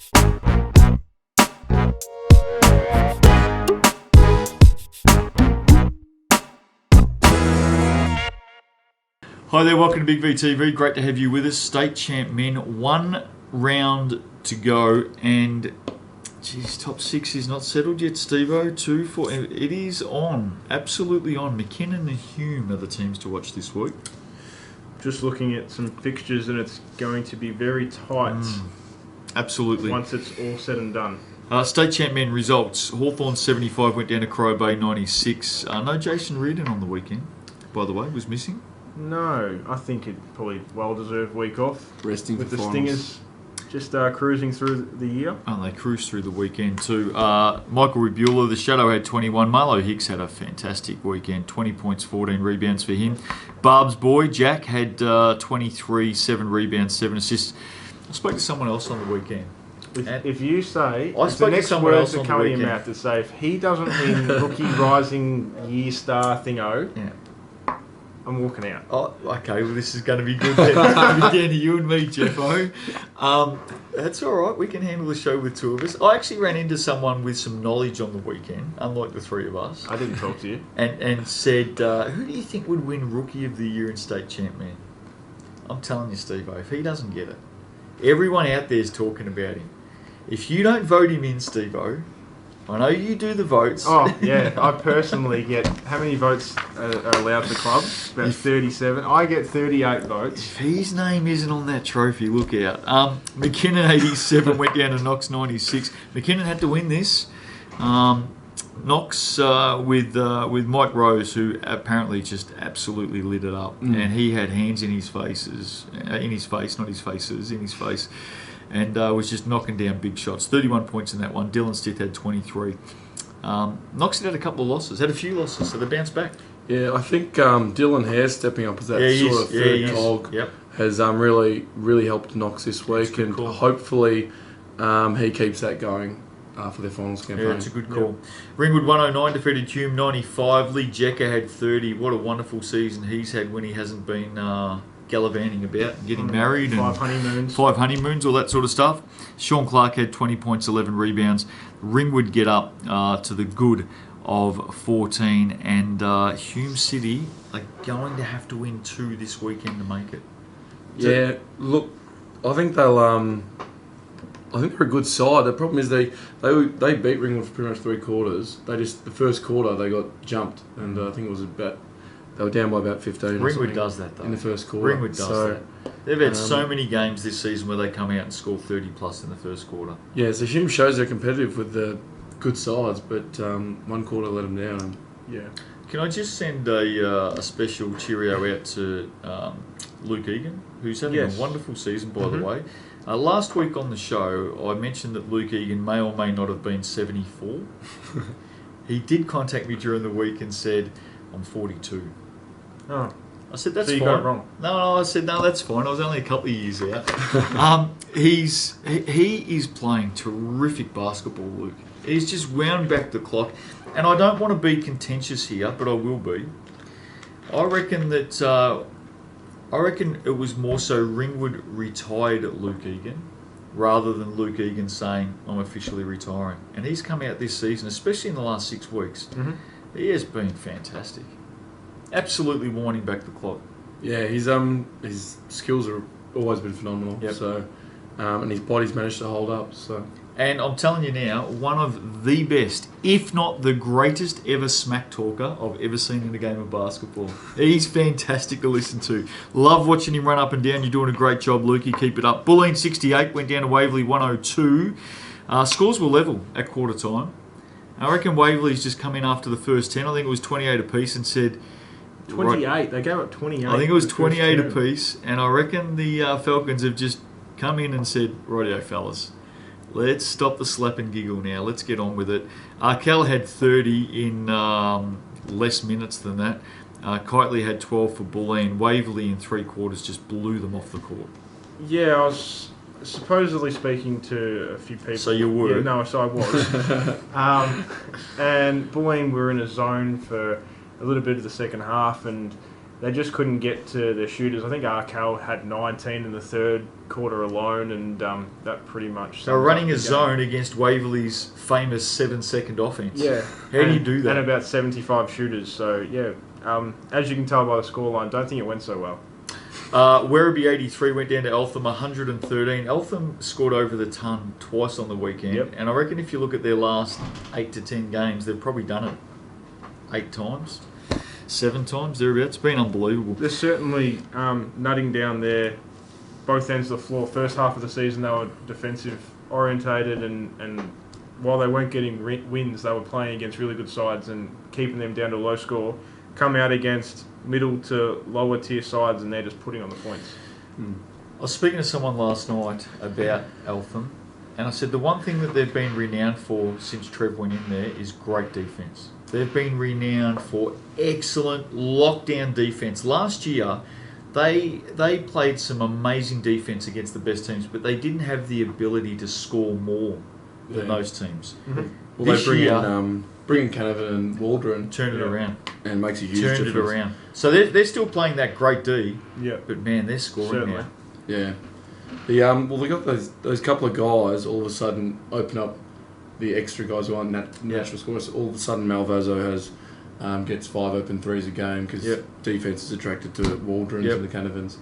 Hi there, welcome to Big V TV. Great to have you with us. State champ men, 1 round to go, and geez, top 6 is not settled yet, Steve-O. 2, 4, it is on, absolutely on. McKinnon and Hume are the teams to watch this week. Just looking at some fixtures, and it's going to be very tight. Absolutely. Once it's all said and done. State champ men results. Hawthorn 75 went down to Crow Bay 96. No Jason Reardon on the weekend, by the way, was missing. No, I think it probably well-deserved week off. Resting with for the finals. Stingers just cruising through the year. Oh, they cruised through the weekend too. Michael Ribula, the Shadow, had 21. Marlo Hicks had a fantastic weekend. 20 points, 14 rebounds for him. Barb's boy, Jack, had 23, 7 rebounds, 7 assists. I spoke to someone else on the weekend. If you say, I spoke the to next someone words else that on come the in your weekend. mouth to say, if he doesn't win Rookie Rising Year Star thingo, Yeah. I'm walking out. Oh, okay. Well, this is going to be good. Then. It's going to be down to you and me, Jeffo. That's all right. We can handle the show with 2 of us. I actually ran into someone with some knowledge on the weekend, unlike the 3 of us, I didn't talk to you. and said, "Who do you think would win Rookie of the Year and State Champ, man?" I'm telling you, Steve-O, if he doesn't get it, everyone out there is talking about him. If you don't vote him in, Steve-O, I know you do the votes. Oh, yeah. I personally get... How many votes are allowed for clubs? About 37. I get 38 votes. If his name isn't on that trophy, look out. McKinnon 87 went down to Knox 96. McKinnon had to win this. Knox with Mike Rose, who apparently just absolutely lit it up, and he had hands in his faces, in his face, not his faces, in his face, and was just knocking down big shots. 31 points in that one. Dylan Stith had 23. Knox had a couple of losses, had a few losses, so they bounced back. Yeah, I think Dylan Hare stepping up as that sort of third cog has really, really helped Knox this week, and call. Hopefully he keeps that going for their finals campaign. Yeah, it's a good call. Ringwood 109 defeated Hume 95. Lee Jecker had 30. What a wonderful season he's had when he hasn't been gallivanting about and getting married. 5 honeymoons. 5 honeymoons, all that sort of stuff. Sean Clark had 20 points, 11 rebounds. Ringwood get up to the good of 14, and Hume City are going to have to win 2 this weekend to make it. Yeah, look, I think they'll. I think they're a good side. The problem is they beat Ringwood for pretty much 3 quarters. The first quarter they got jumped, and I think it was they were down by about 15. Ringwood does that though. In the first quarter. Ringwood does that. They've had so many games this season where they come out and score 30 plus in the first quarter. Yeah, so Hume shows they're competitive with the good sides, but one quarter let them down. And Yeah. Can I just send a special cheerio out to Luke Egan, who's having a wonderful season, by the way. Last week on the show, I mentioned that Luke Egan may or may not have been 74. He did contact me during the week and said, "I'm 42." Oh. I said, "That's so you fine." got it wrong. No, I said, "No, that's fine. I was only a couple of years out." He is playing terrific basketball, Luke. He's just wound back the clock, and I don't want to be contentious here, but I will be. I reckon it was more so Ringwood retired Luke Egan rather than Luke Egan saying, "I'm officially retiring." And he's come out this season, especially in the last 6 weeks. He has been fantastic. Absolutely winding back the clock. yeah, his skills have always been phenomenal. Yep. So, and his body's managed to hold up. So. And I'm telling you now, one of the best, if not the greatest ever smack talker I've ever seen in a game of basketball. He's fantastic to listen to. Love watching him run up and down. You're doing a great job, Lukey. Keep it up. Bulleen 68 went down to Waverley 102. Scores were level at quarter time. I reckon Waverley's just come in after the first 10. I think it was 28 apiece and said... 28. Right, They gave up 28. I think it was 28 apiece. And I reckon the Falcons have just come in and said, "Rightio, fellas. Let's stop the slap and giggle now. Let's get on with it." Cal had 30 in less minutes than that. Kitely had 12 for Bulleen. Waverley in 3 quarters just blew them off the court. Yeah, I was supposedly speaking to a few people. So you were? Yeah, no, so I was. And Bulleen were in a zone for a little bit of the second half, and they just couldn't get to their shooters. I think Arkell had 19 in the third quarter alone, and that pretty much... So running a zone against Waverley's famous 7-second offence. Yeah. How do you do that? And about 75 shooters. So, yeah, as you can tell by the scoreline, don't think it went so well. Werribee 83 went down to Eltham 113. Eltham scored over the ton twice on the weekend. Yep. And I reckon if you look at their last 8 to 10 games, they've probably done it 8 times, 7 times. It's been unbelievable. They're certainly nutting down there, both ends of the floor. First half of the season, they were defensive orientated, and while they weren't getting wins, they were playing against really good sides and keeping them down to a low score. Come out against middle to lower tier sides, and they're just putting on the points. I was speaking to someone last night about Eltham, and I said the one thing that they've been renowned for since Trev went in there is great defence. They've been renowned for excellent lockdown defence. Last year, they played some amazing defence against the best teams, but they didn't have the ability to score more than those teams. Mm-hmm. Well, they bring in Canavan and Waldron, turn it around, and makes a huge difference. Turn it around. So they're still playing that great D. Yeah, but man, they're scoring now. Yeah. Well, they got those couple of guys all of a sudden open up the extra guys who aren't natural scorers. All of a sudden, Malvaso gets 5 open threes a game because defense is attracted to Waldrons and the Canavans.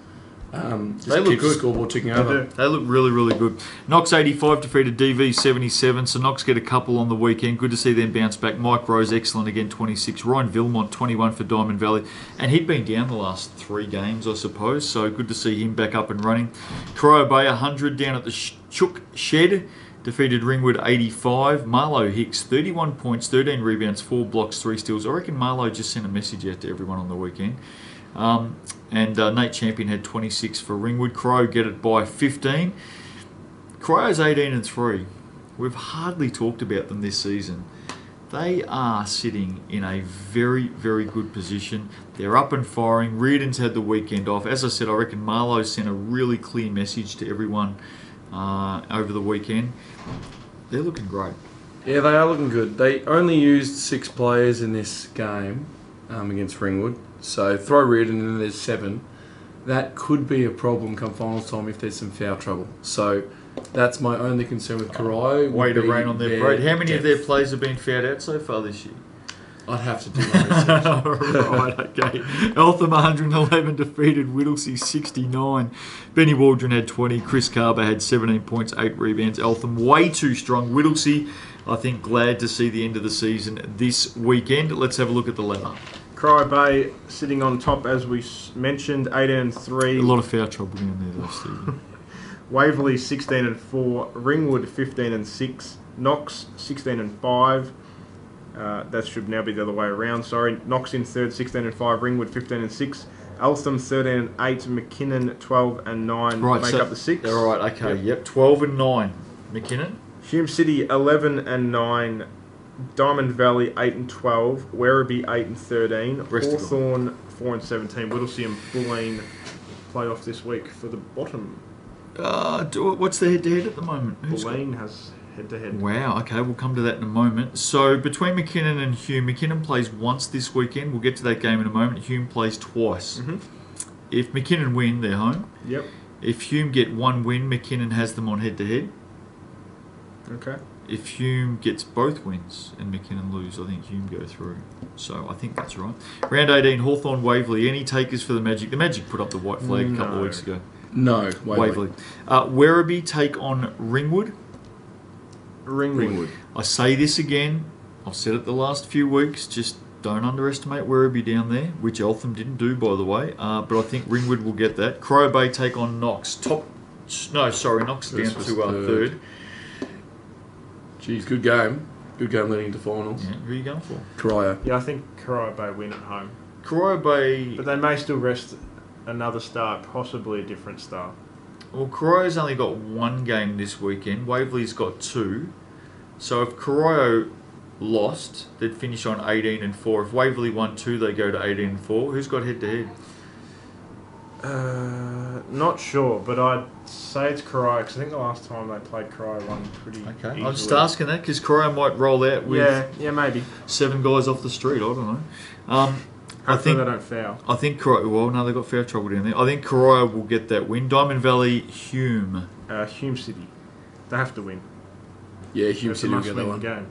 They look keeps good. The scoreboard ticking over. They look really, really good. Knox 85 defeated DV 77, so Knox get a couple on the weekend. Good to see them bounce back. Mike Rose, excellent again, 26. Ryan Vilmont, 21 for Diamond Valley. And he'd been down the last 3 games, I suppose, so good to see him back up and running. Corio Bay, 100 down at the Chook Shed. Defeated Ringwood 85. Marlow Hicks, 31 points, 13 rebounds, 4 blocks, 3 steals. I reckon Marlow just sent a message out to everyone on the weekend. And Nate Champion had 26 for Ringwood. Crow get it by 15. Crow's 18 and 3. We've hardly talked about them this season. They are sitting in a very, very good position. They're up and firing. Reardon's had the weekend off. As I said, I reckon Marlow sent a really clear message to everyone over the weekend. They're looking great. Yeah, they are looking good. They only used 6 players in this game against Ringwood. So throw Reardon in, there's 7. That could be a problem come finals time if there's some foul trouble. So that's my only concern with Corio. Way to rain on their parade. How many of their players have been fouled out so far this year? I'd have to do my research. Right, okay. Eltham 111 defeated Whittlesea 69. Benny Waldron had 20. Chris Carver had 17 points, 8 rebounds. Eltham way too strong. Whittlesea, I think, glad to see the end of the season this weekend. Let's have a look at the ladder. Corio Bay sitting on top, as we mentioned, 18 and 3. A lot of foul trouble down there, though, Stephen. Waverley 16 and 4. Ringwood 15 and 6. Knox 16 and 5. That should now be the other way around. Sorry, Knox in third, 16 and 5. Ringwood 15 and 6. Eltham 13 and 8. McKinnon 12 and 9. Right, make up the 6. All right, okay, yep, 12 and 9. McKinnon. Hume City 11 and 9. Diamond Valley 8 and 12. Werribee 8 and 13. Hawthorn 4 and 17. Whittlesea and Bulleen play off this week for the bottom. What's the head-to-head at the moment? Bulleen has head-to-head. Wow, okay, we'll come to that in a moment. So between McKinnon and Hume, McKinnon plays once this weekend. We'll get to that game in a moment. Hume plays twice. Mm-hmm. If McKinnon win, they're home. Yep. If Hume get 1 win, McKinnon has them on head-to-head. Okay. If Hume gets both wins and McKinnon lose, I think Hume go through. So I think that's right. Round 18, Hawthorn Waverley. Any takers for the Magic? The Magic put up the white flag a couple of weeks ago. No, Waverley. Werribee take on Ringwood. Ringwood. I say this again. I've said it the last few weeks. Just don't underestimate Werribee down there, which Eltham didn't do, by the way. But I think Ringwood will get that. Corio Bay take on Knox. Knox down to third. Geez, good game. Good game leading into finals. Yeah, who are you going for? Corio. Yeah, I think Corio Bay win at home. Corio Bay... But they may still rest another star, possibly a different star. Well, Corio's only got 1 game this weekend. Waverley's got 2. So if Corio lost, they'd finish on 18 and 4. If Waverley won 2, they go to 18 and 4. Who's got head-to-head? Not sure, but I'd say it's Corio, because I think the last time they played Corio won pretty easily. I'm just asking that because Corio might roll out with yeah, maybe 7 guys off the street. I don't know. Hopefully think- they don't foul. I think well, no, they got fair trouble down there. I think Karaya will get that win. Diamond Valley, Hume. Hume City. They have to win. Yeah, Hume It's a City will get that must-win one. game.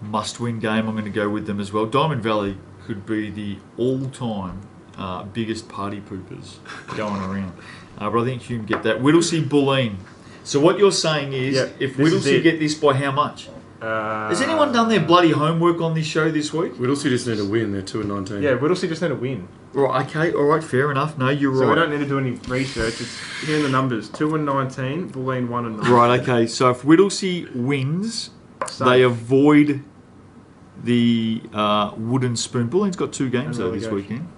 Must-win game. I'm going to go with them as well. Diamond Valley could be the all-time biggest party poopers going around. But I think Hume get that. Whittlesea, Bulleen. So what you're saying is, Yeah, if this is Whittlesea it. get this by how much? Has anyone done their bloody homework on this show this week? Whittlesea just need to win. They're 2-19. Yeah, Whittlesea just need to win. Right, okay, all right, fair enough. No, you're So we right. don't need to do any research. It's here in the numbers: 2-19, Bulleen 1-9. Right, okay. So if Whittlesea wins, So, they avoid the wooden spoon. Bulleen's got 2 games And though this relegation. weekend.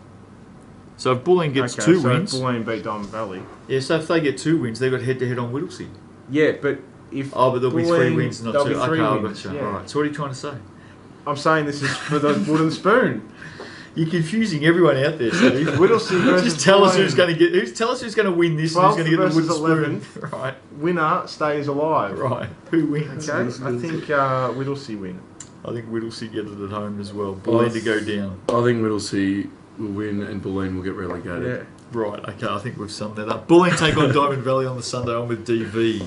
So if Bulleen gets okay, 2 so wins, Bulleen beat Diamond Valley. yeah. So if they get 2 wins, they've got head-to-head on Whittlesea. Yeah, but if Oh, but there'll be 3 Bulleen- wins, not there'll 2. be 3 Okay, I wins, gotcha. yeah. All right. So what are you trying to say? I'm saying this is for the wooden spoon. You're confusing everyone out there, Steve. Whittlesea versus Just tell us who's Bulleen. going to get. Tell us who's going to win this. And who's 12th going to get the wooden versus spoon? Right, Winner stays alive. right. Who wins? Okay, I think Whittlesea win. I think Whittlesea get it at home as well. Bulleen to go down. I think Whittlesea will win and Bulleen will get relegated. Yeah. Right, okay, I think we've summed that up. Bulleen take on Diamond Valley on the Sunday. I'm with DV.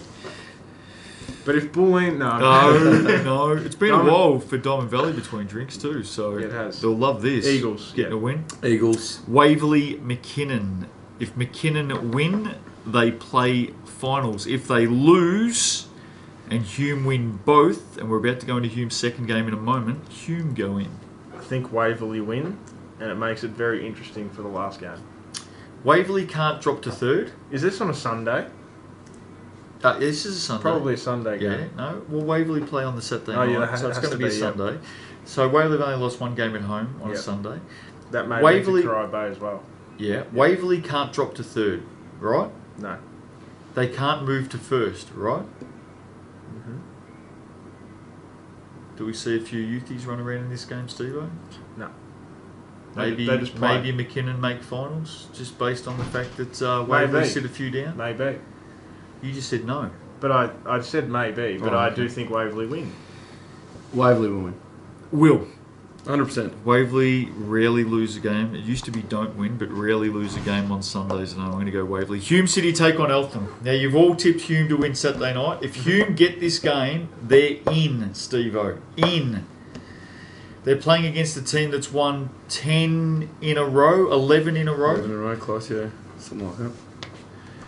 But if Bulleen, No, it's been Diamond- a while for Diamond Valley between drinks too, so Yeah, it has. they'll love this. Eagles, getting yeah. a win. Eagles. Waverley, McKinnon. If McKinnon win, they play finals. If they lose and Hume win both, and we're about to go into Hume's second game in a moment, Hume go in. I think Waverley win, and it makes it very interesting for the last game. Waverley can't drop to third. Is this on a Sunday? This is a Sunday. Probably a Sunday Yeah, game. no. Well, Waverley play on the Saturday Oh, night, yeah, that so it's has going to to be a be, yeah. Sunday. So Waverley have only lost 1 game at home on a Yep. Sunday. That may Waverley- be to Corio Bay as well. Yeah, Waverley can't drop to third, right? No. They can't move to first, right? Mm-hmm. Do we see a few youthies run around in this game, Steve-O? No. Maybe They just play. maybe McKinnon make finals just based on the fact that Waverley Maybe. sit a few down. Maybe. You just said no. But I said maybe, but Oh, I okay. do think Waverley win. Waverley will win. Will 100%. Waverley rarely lose a game. It used to be don't win, but rarely lose a game on Sundays. And I'm going to go Waverley. Hume City take on Eltham. Now you've all tipped Hume to win Saturday night. If Hume get this game, they're in, Steve-O. In. They're playing against a team that's won 10 in a row, 11 in a row. 11 in a row, close, yeah. Something like that.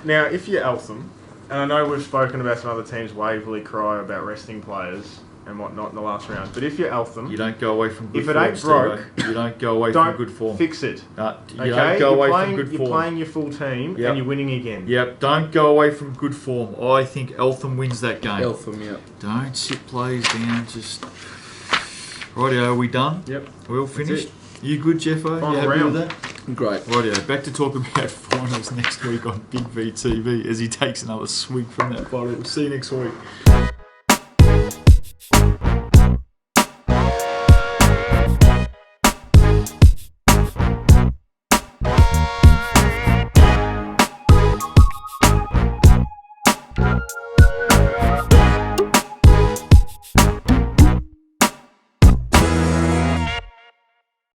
Now, if you're Eltham, and I know we've spoken about some other teams, Waverley cry about resting players and whatnot in the last round, but if you're Eltham, You don't go away from good If it form, ain't broke, Steve-O. You don't go away don't from good form. fix it. You Okay, don't go away from good you're form. playing your full team Yep. and you're winning again. Yep, don't go away from good form. I think Eltham wins that game. Eltham, yeah. Don't sit plays down, just... Rightio, are we done? Yep. We're all finished? You good, Jeffo? Final You happy round. with that? Great. Rightio, back to talk about finals next week on Big V TV as he takes another swig from that bottle. See you next week.